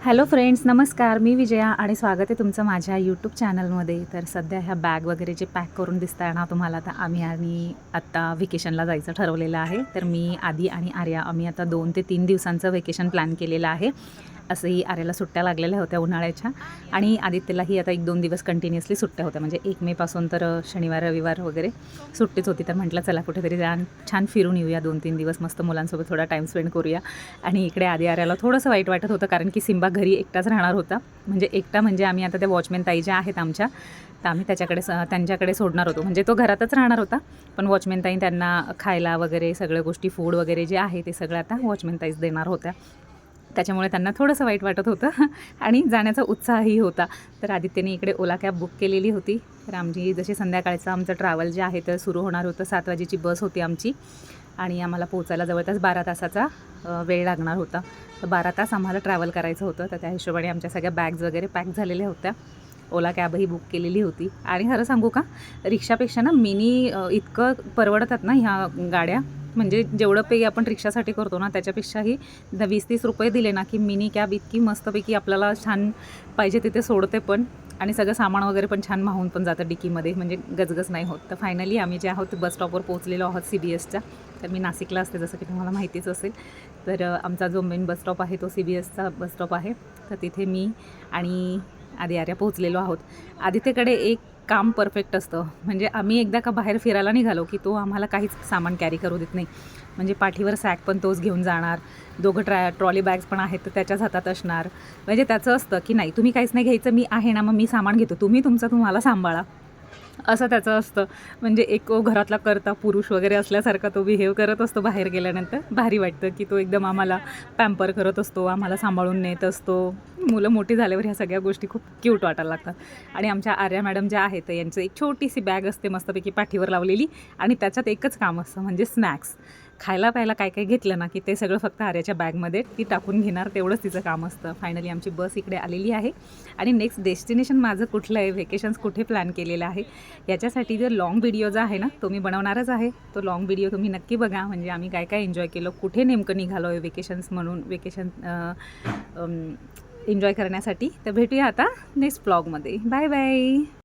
Hello friends, नमस्कार. मी विजया आणि स्वागत आहे तुमचं माझ्या यूट्यूब चॅनलमध्ये. तर सध्या ह्या बॅग वगैरे जे पॅक करून दिसत आहे ना तुम्हाला, तर आम्ही आत्ता व्हेकेशनला जायचं ठरवलेलं आहे. तर मी आदी आणि आर्या आम्ही आता 2 ते 3 दिवसांचं व्हेकेशन प्लॅन केलेलं आहे. असंही आर्याला सुट्ट्या लागलेल्या होत्या उन्हाळ्याच्या आणि आदित्यलाही आता 1-2 दिवस कंटिन्युअसली सुट्ट्या होत्या. म्हणजे 1 मेपासून तर शनिवार रविवार वगैरे सुट्टीच होती. तर म्हटलं चला कुठेतरी छान फिरून येऊया 2-3 दिवस, मस्त मुलांसोबत थोडा टाईम स्पेंड करूया. आणि इकडे आर्याला थोडंसं वाईट वाटत होतं, कारण की सिम्बा घरी एकटाच राहणार होता. म्हणजे एकटा म्हणजे आम्ही आता त्या वॉचमॅन ताई ज्या आहेत आमच्या, तर आम्ही त्यांच्याकडे सोडणार होतो. म्हणजे तो घरातच राहणार होता, पण वॉचमॅन ताई त्यांना खायला वगैरे सगळ्या गोष्टी, फूड वगैरे जे आहे ते सगळं आता वॉचमॅन ताईच देणार होत्या. त्याच्यामुळे त्यांना थोडंसं वाईट वाटत होतं आणि जाण्याचा उत्साहही होता. तर आदित्यने इकडे ओला कॅब बुक केलेली होती. तर आमची जशी संध्याकाळचं आमचं ट्रॅव्हल जे आहे तर सुरू होणार होतं. 7 वाजेची बस होती आमची आणि आम्हाला पोहोचायला जवळपास 12 तासाचा वेळ लागणार होता. तर 12 तास आम्हाला ट्रॅव्हल करायचं होतं. तर त्या हिशोबाने आमच्या सगळ्या बॅग्स वगैरे पॅक झालेल्या होत्या. ओला कॅबही बुक केलेली होती. आणि खरं सांगू का, रिक्षापेक्षा ना मिनी इतकं परवडतात ना ह्या गाड्या. म्हणजे जेवढं पे आपण रिक्षासाठी करतो ना, त्याच्यापेक्षाही 20-30 रुपये दिले ना की मिनी कॅब इतकी मस्तपैकी आपल्याला छान पाहिजे तिथे सोडते पण, आणि सगळं सामान वगैरे पण छान मावून पण जातं डिकीमध्ये, म्हणजे गजगज नाही होत. तर फायनली आम्ही जे आहोत बस स्टॉपवर पोहोचलेलो आहोत CBSच्या. तर मी नाशिकला असते जसं की तुम्हाला माहितीच असेल. तर आमचा जो मेन बस स्टॉप आहे तो CBSचा बस स्टॉप आहे. तर तिथे मी आणि आर्या पोहोचलेलो आहोत. आदित्यकडे एक काम परफेक्ट असतं. म्हणजे आम्ही एकदा का बाहेर फिरायला निघालो की तो आम्हाला काहीच सामान कॅरी करू देत नाही. म्हणजे पाठीवर सॅक पण तोच घेऊन जाणार, दोघं ट्रॉली बॅग्स पण आहेत तर त्याच्याच हातात असणार. म्हणजे त्याचं असतं की नाही, तुम्ही काहीच नाही घ्यायचं, मी आहे ना, मग मी सामान घेतो, तुम्ही तुमचं तुम्हाला सांभाळा, असं त्याचं असतं. म्हणजे एक घरातला करता पुरुष वगैरे असल्यासारखा तो बिहेव करत असतो. बाहेर गेल्यानंतर भारी वाटतं की तो एकदम आम्हाला पॅम्पर करत असतो, आम्हाला सांभाळून नेत असतो. मुलं मोठी झाल्यावर ह्या सगळ्या गोष्टी खूप क्यूट वाटायला लागतात. आणि आमच्या आर्या मॅडम ज्या आहेत यांचं एक छोटीशी बॅग असते मस्तपैकी पाठीवर लावलेली, आणि त्याच्यात एकच काम असतं म्हणजे स्नॅक्स. खायला प्यायला काय काय घेतलं ना की ते सगळं फक्त आर्याच्या बॅगमध्ये ती टाकून घेणार, तेवढंच तिचं काम असतं. फायनली आमची बस इकडे आलेली आहे आणि नेक्स्ट डेस्टिनेशन माझं कुठलं आहे, व्हेकेशन्स कुठे प्लॅन केलेलं आहे, याच्यासाठी जो लाँग व्हिडिओ जो आहे ना तो मी बनवणारच आहे. तो लाँग व्हिडिओ तुम्ही नक्की बघा. म्हणजे आम्ही काय काय एन्जॉय केलं, कुठे नेमकं निघालो आहे व्हेकेशन्स म्हणून, एन्जॉय करण्यासाठी. तर भेटूया आता नेक्स्ट ब्लॉगमध्ये. Bye bye.